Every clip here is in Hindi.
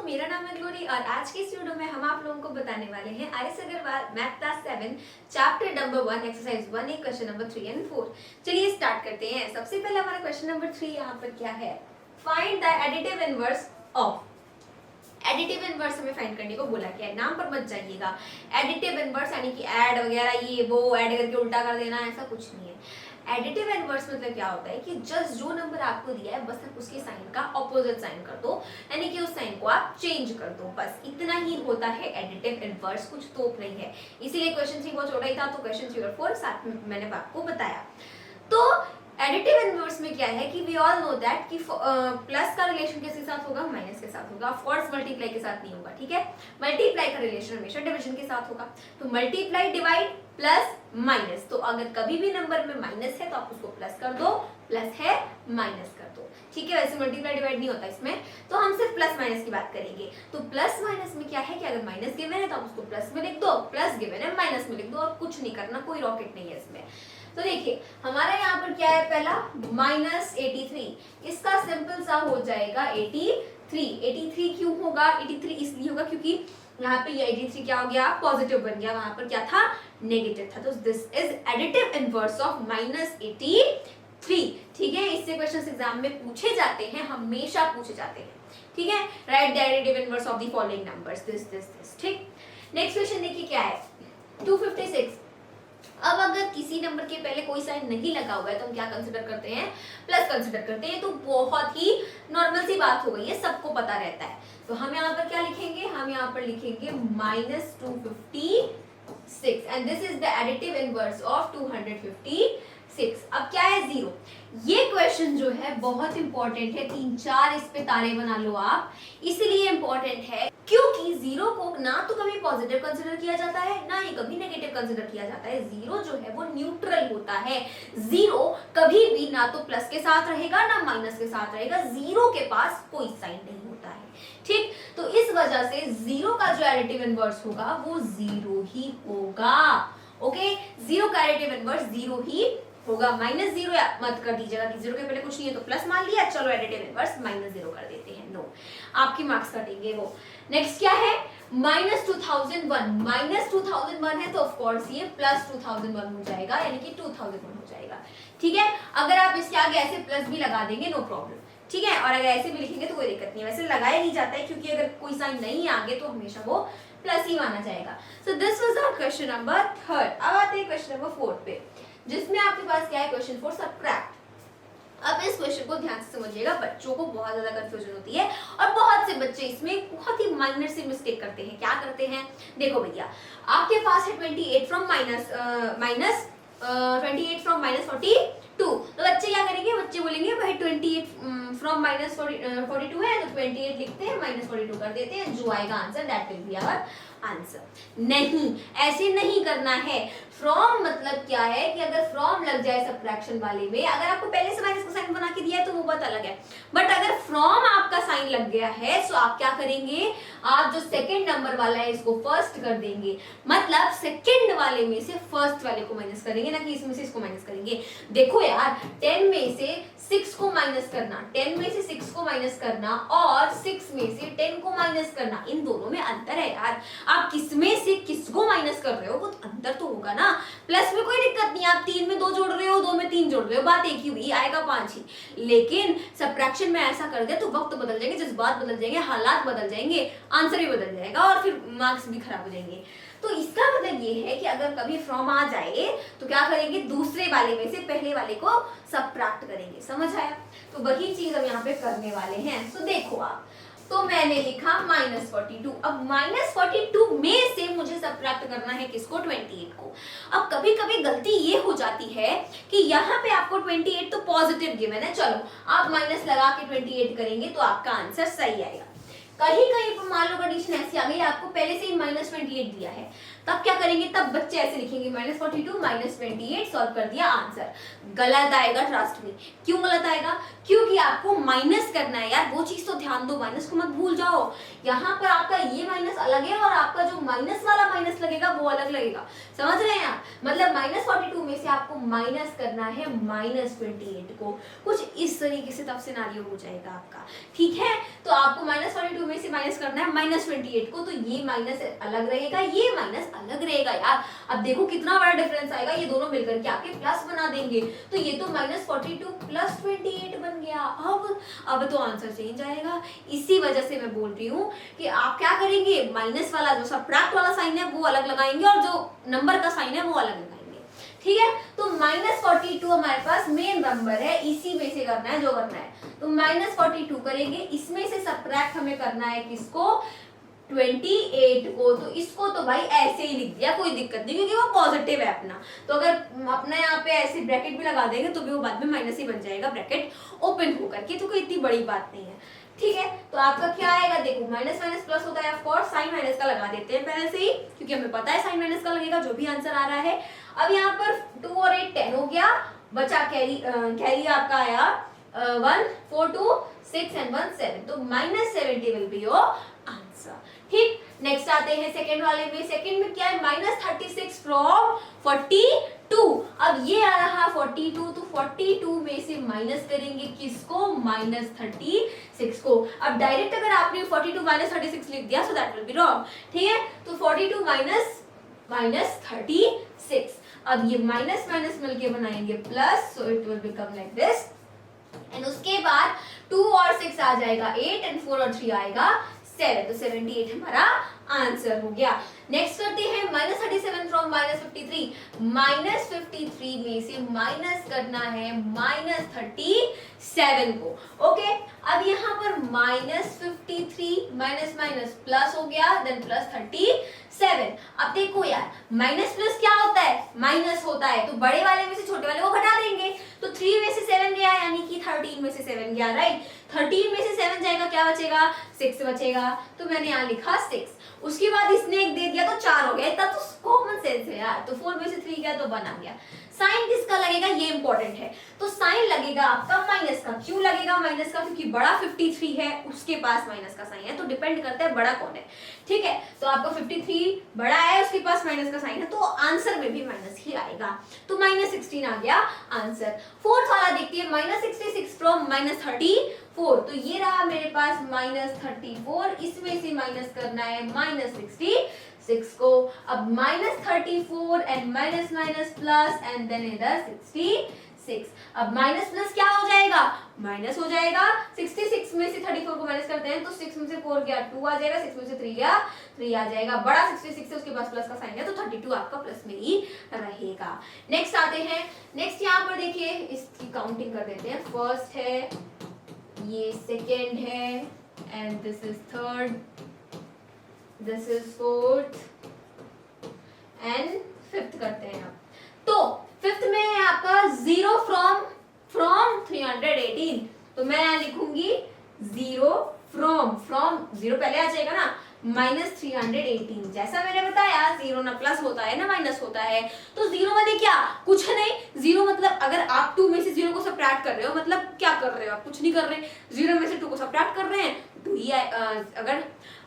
मेरा नाम है ग्लोरी और आज के इस वीडियो में हम आप लोगों को बताने वाले हैं RS Agrawal math class 7 chapter number 1 exercise 1 question number 3 and 4। चलिए स्टार्ट करते हैं। सबसे पहले हमारा क्वेश्चन नंबर 3 यहाँ पर क्या है, find the additive inverse of. Additive inverse हमें फाइंड करने को बोला गया है, नाम पर मत जाइएगा। एडिटिव इनवर्स यानी कि ऐड वगैरह ये वो ऐड करके उल्टा कर देना, ऐसा कुछ नहीं है। एडिटिव इनवर्स मतलब क्या होता है कि जस्ट जो नंबर आपको दिया है बस उसके साइन का ऑपोजिट साइन कर दो, यानी कि उस साइन को आप चेंज कर दो, बस इतना ही होता है एडिटिव इनवर्स, कुछ तोप नहीं है। इसीलिए क्वेश्चन 3 बहुत छोटा ही था, तो क्वेश्चन 3 और 4 साथ में मैंने आपको बताया। तो एडिटिव इनवर्स में क्या है कि वी ऑल नो दैट कि प्लस का रिलेशन किसके साथ होगा, माइनस के साथ होगा। ऑफ कोर्स मल्टीप्लाई के साथ नहीं होगा, ठीक है। मल्टीप्लाई का रिलेशन हमेशा डिवीजन के साथ होगा। तो मल्टीप्लाई डिवाइड प्लस माइनस, तो अगर कभी भी नंबर में माइनस है तो आप उसको प्लस कर दो, प्लस है माइनस कर दो, ठीक है। वैसे मल्टीप्लाई डिवाइड नहीं होता इसमें, तो हम सिर्फ प्लस माइनस की बात करेंगे। तो प्लस माइनस में क्या है कि अगर माइनस गिवन है तो आप उसको प्लस में लिख दो, प्लस गिवन है माइनस में लिख दो, और कुछ नहीं करना, कोई रॉकेट नहीं है इसमें। तो देखिए हमारा यहाँ पर क्या है, पहला माइनस 83, इसका सिंपल सा हो जाएगा 83। 83 क्यों होगा, 83 इसलिए होगा क्योंकि यहाँ पे ये 83 क्या हो गया, पॉजिटिव बन गया, वहां पर क्या था, नेगेटिव था। तो this is additive inverse of minus 83, ठीक है। इससे क्वेश्चन एग्जाम में पूछे जाते हैं, हमेशा पूछे जाते हैं, ठीक है। Right the additive inverse of the following numbers, this, ठीक। नेक्स्ट क्वेश्चन देखिए क्या है, 256। अब अगर किसी नंबर के पहले कोई साइन नहीं लगा हुआ है तो हम क्या कंसिडर करते हैं, प्लस कंसिडर करते हैं। तो बहुत ही नॉर्मल सी बात हो गई है, सबको पता रहता है। तो हम यहाँ पर क्या लिखेंगे, हम यहाँ पर लिखेंगे minus 256 and this is the additive inverse of 256। अब क्या है, 0। ये क्वेश्चन जो है बहुत इंपॉर्टेंट है, 3-4 इस पे तारे बना लो आप। इसलिए इंपॉर्टेंट है क्योंकि 0 को ना तो कभी पॉजिटिव कंसिडर किया जाता है, ना ही कभी नेगेटिव कंसिडर किया जाता है। 0 जो है वो न्यूट्रल होता है। 0 कभी भी ना तो प्लस के साथ रहेगा ना माइनस के साथ रहेगा, 0 के पास कोई साइन नहीं होता है, ठीक। तो इस वजह से 0 का जो एडिटिव इनवर्स होगा वो 0 ही होगा, ओके। 0 का एडिटिव इनवर्स 0 ही होगा। माइनस 0 मत कर दीजिएगा कि 0 के पहले कुछ नहीं है तो प्लस मान लिया, चलो एडिटिव इनवर्स माइनस 0 कर देते हैं, नो, आपकी मार्क्स कटेंगे वो। नेक्स्ट क्या है, माइनस 2001। माइनस 2001 है तो ऑफकोर्स ये प्लस 2001 हो जाएगा, यानी कि 2001 हो जाएगा, ठीक है। अगर आप इसके आगे ऐसे प्लस भी लगा देंगे नो प्रॉब्लम, ठीक है। और अगर ऐसे भी लिखेंगे तो कोई दिक्कत नहीं है, वैसे लगाया नहीं जाता है क्योंकि अगर कोई साइन नहीं है आगे तो हमेशा वो प्लस ही माना जाएगा। So this was our question number 3। अब आते हैं क्वेश्चन नंबर 4 पे, जिसमें आपके पास क्या है, क्वेश्चन 4 सबट्रैक्ट। अब इस क्वेश्चन को ध्यान से समझिएगा, बच्चों को बहुत ज्यादा कंफ्यूजन होती है और बहुत से बच्चे इसमें बहुत ही माइनर से मिस्टेक करते हैं। क्या करते हैं, देखो भैया, आपके पास है 28 फ्रॉम माइनस 42। तो बच्चे क्या करेंगे, बच्चे बोलेंगे भाई 28 फ्रॉम माइनस 42 है तो 28 लिखते हैं, माइनस 42 कर देते हैं, जो आएगा answer that will be our answer. नहीं, ऐसे नहीं करना है। फ्रॉम मतलब क्या है कि अगर फ्रॉम लग जाए सब्ट्रैक्शन वाले में, अगर आपको पहले से माइनस का साइन बना के दिया है तो वो बात अलग है, बट अगर फ्रॉम आपका साइन लग गया है तो आप क्या करेंगे, आप जो सेकंड नंबर वाला है इसको फर्स्ट कर देंगे, मतलब सेकंड वाले में से फर्स्ट वाले को माइनस करेंगे, ना कि इसमें से इसको माइनस करेंगे। देखो यार, 10 में से 6 को माइनस करना, 10 में से 6 को माइनस करना और 6 में से 10 को माइनस करना, इन दोनों में अंतर है यार। आप किसमें से किसको माइनस कर रहे हो, वो अंतर तो होगा ना। प्लस में कोई दिक्कत नहीं, आप 3 में 2 जोड़ रहे हो, 2 में 3 जोड़ रहे हो, बात एक ही हुई, आएगा 5 ही। लेकिन सबट्रैक्शन में ऐसा कर दे तो वक्त बदल जाएंगे, जज्बात बदल जाएंगे, हालात बदल जाएंगे, आंसर भी बदल जाएगा और फिर मार्क्स भी खराब हो जाएंगे। तो इसका मतलब ये है कि अगर कभी फ्रॉम आ जाए तो क्या करेंगे, दूसरे वाले में से पहले वाले को सबट्रैक्ट करेंगे, समझ आया। तो वही चीज हम यहाँ पे करने वाले हैं। तो देखो आप, तो मैंने लिखा माइनस 42। अब माइनस 42 में से मुझे सबट्रैक्ट करना है किसको, 28 को। अब कभी कभी गलती ये हो जाती है कि यहाँ पे आपको 28 तो पॉजिटिव गिवन है, चलो आप माइनस लगा के 28 करेंगे तो आपका आंसर सही आएगा। कहीं कहीं पर मान लो कंडीशन ऐसी आ गई, आपको पहले से ही माइनस 28 दिया है, तब क्या करेंगे, तब बच्चे ऐसे लिखेंगे माइनस 42 माइनस 28, सॉल्व कर दिया, आंसर गलत आएगा, ट्रस्ट में। क्यों गलत आएगा, क्योंकि आपको माइनस करना है यार, वो चीज तो ध्यान दो, माइनस को मत भूल जाओ। यहाँ पर आपका ये माइनस अलग है और आपका जो माइनस वाला माइनस लगेगा वो अलग लगेगा, समझ रहे हैं आप। मतलब माइनस 42 में से आपको माइनस करना है माइनस 28 को, कुछ इस तरीके से तब सिनारियो हो जाएगा आपका, ठीक है। तो आपको माइनस 42 में से से माइनस करना है -28 को, तो ये माइनस अलग रहेगा, ये माइनस अलग रहेगा यार। अब देखो कितना बड़ा डिफरेंस आएगा, ये दोनों मिलकर के आपके प्लस बना देंगे, तो ये तो -42 + 28 बन गया। अब तो आंसर चेंज आएगा। इसी वजह से मैं बोल रही हूँ कि आप क्या करेंगे, माइनस वाला जो सबट्रैक्ट वाला साइन है वो अलग लगाएंगे और जो नंबर का साइन है वो अलग लगाएंगे, ठीक है। तो -42 हमारे पास मेन नंबर है, इसी में से करना है जो करना है, तो -42 करेंगे, इसमें से सबट्रैक्ट हमें करना है किसको, 28 को। तो इसको तो भाई ऐसे ही लिख दिया, कोई दिक्कत नहीं, क्योंकि वो पॉजिटिव है अपना, तो अगर अपना यहाँ पे ऐसे ब्रैकेट भी लगा देंगे तो भी वो बाद में माइनस ही बन जाएगा, ब्रैकेट ओपन होकर के, तो कोई इतनी बड़ी बात नहीं है, ठीक है। तो आपका क्या आएगा, देखो माइनस माइनस प्लस होता है, ऑफ कोर्स साइन माइनस का लगा देते हैं पहले से ही, क्योंकि हमें पता है साइन माइनस का लगेगा जो भी आंसर आ रहा है। अब यहाँ पर 2 और 8 10 हो गया, बचा कैरी आपका आया 1 4 2 6 एंड 1 7, तो -70 विल बी योर आंसर, ठीक। नेक्स्ट आते हैं सेकंड वाले में। सेकंड में क्या है, -36 फ्रॉम 42। अब ये आ रहा 42, तो 42 में से माइनस करेंगे किसको, -36 को। अब डायरेक्ट अगर आपने 42 -36 लिख दिया, so that will be wrong, ठीक है। तो 42 -36, अब ये माइनस माइनस मिलके बनाएंगे plus, so it will become like this, and उसके बाद 2 और 6 आ जाएगा 8 एंड 4 और 3 आएगा 7, तो 78 हमारा आंसर हो गया। नेक्स्ट करते हैं -37 फ्रॉम -53, -53 में से माइनस करना है -37 को, ओके। अब यहाँ पर -53 माइनस माइनस प्लस हो गया, देन +37। अब देखो यार, माइनस प्लस क्या होता है, माइनस होता है, तो बड़े वाले में से छोटे वाले को घटा देंगे, तो 3 में से 7 गया, यानी कि 13 में से 7 गया, राइट। 13 में से 7 जाएगा, क्या बचेगा, 6 बचेगा, तो मैंने यहाँ लिखा 6। उसके बाद इसने 1 दे दिया तो 4 हो गया, इतना तो कॉमन सेंस है यार, तो 4 में से 3 गया तो 1 आ गया। साइन किसका लगेगा, ये इंपॉर्टेंट है, तो साइन लगेगा आपका माइनस का। क्यों लगेगा माइनस का, क्योंकि बड़ा 53 है, उसके पास माइनस का साइन है, तो डिपेंड करता है बड़ा कौन है, ठीक है। तो आपका 53 बड़ा है, उसके पास माइनस का साइन है, तो आंसर में भी माइनस ही आएगा, तो -16 आ गया आंसर। फोर्थ वाला देखिए, -66 फ्रॉम -34, तो ये रहा मेरे पास -34, इसमें से माइनस करना है -66 को। अब -34 and minus minus plus and then इधर 66, अब माइनस प्लस क्या हो जाएगा, माइनस हो जाएगा। 66 में से 34 को माइनस करते हैं, तो 6 में से 4 गया 2 आ जाएगा, 6 में से 3 गया 3 आ जाएगा। बड़ा 66 है, उसके पास प्लस का साइन है, तो 32 आपका प्लस में ही रहेगा। नेक्स्ट आते हैं, नेक्स्ट यहाँ पर देखिए, इसकी काउंटिंग कर देते हैं। फर्स्ट है, ये सेकेंड है, and this is third, this is fourth and fifth करते हैं आप। तो फिफ्थ में है आपका 0 फ्रॉम 318, तो मैं यहाँ लिखूंगी 0 फ्रॉम 0 पहले आ जाएगा ना, -318। जैसा मैंने बताया, 0 ना प्लस होता है ना माइनस होता है, तो 0 मतलब क्या, कुछ नहीं। 0 मतलब अगर आप 2 में से 0 को सबट्रैक्ट कर रहे हो, मतलब क्या कर रहे हो आप, कुछ नहीं कर रहे। 0 में से 2 को सबट्रैक्ट कर रहे हैं, 2 ही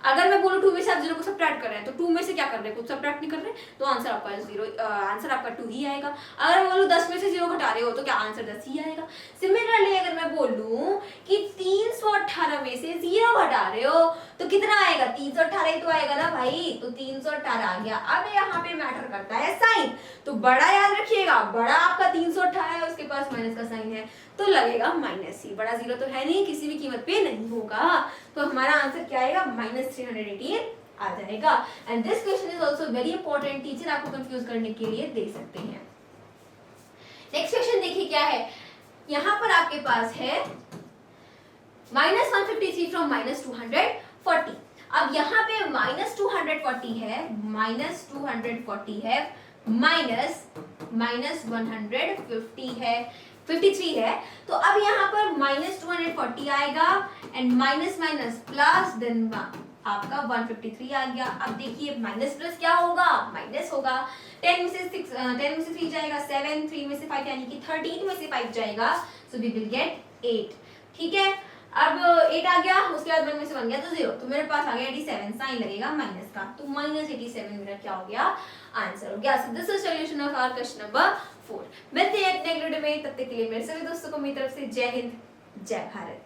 अगर मैं बोलूं 2 में से आप 0 को सबट्रैक्ट कर रहे हैं, तो 2 में से क्या कर रहे हैं, कुछ सबट्रैक्ट नहीं कर रहे, तो आंसर आपका 0, आंसर आपका 2 ही आएगा। अगर मैं बोलूं 10 में से 0 घटा रहे हो, तो क्या आंसर 10 ही आएगा। सिमिलरली अगर मैं बोलूं कि 318 में से 0 घटा रहे हो, तो कितना आएगा, 318 ही तो आएगा ना भाई, तो 318 आ गया। अब यहाँ पे मैटर करता है साइन, तो बड़ा याद रखिएगा, बड़ा आपका 318 है, उसके पास माइनस का साइन है, तो लगेगा माइनस ही। बड़ा 0 तो है नहीं, किसी भी कीमत पे नहीं होगा, तो हमारा आंसर क्या आएगा, -318 आ जाएगा। And this question is also very important, teacher आपको कंफ्यूज करने के लिए दे सकते हैं। नेक्स्ट क्वेश्चन देखिए क्या है, यहाँ पर आपके पास है -153 फ्रॉम -240। अब यहाँ पे -240 है, -240 है, -150 है, 53 है, तो अब यहाँ पर -240 आएगा and minus minus plus, then आपका 153 आ गया। अब देखिए माइनस प्लस क्या होगा, माइनस होगा। 10 में से 3 जाएगा 7, 3 में से 5 यानी कि 13 में से 5 जाएगा, सो वी विल गेट 8, ठीक है। अब 8 आ गया, उसके बाद 1 में से 1 गया तो 0, तो मेरे पास आ गया 87, साइन लगेगा माइनस का, तो -87 मेरा क्या हो गया, आंसर हो गया। So this is solution of our question number 4। मिलते हैं नेक्स्ट वीडियो में, तब तक के लिए मेरे सभी दोस्तों को मेरी तरफ से जय हिंद, जय भारत।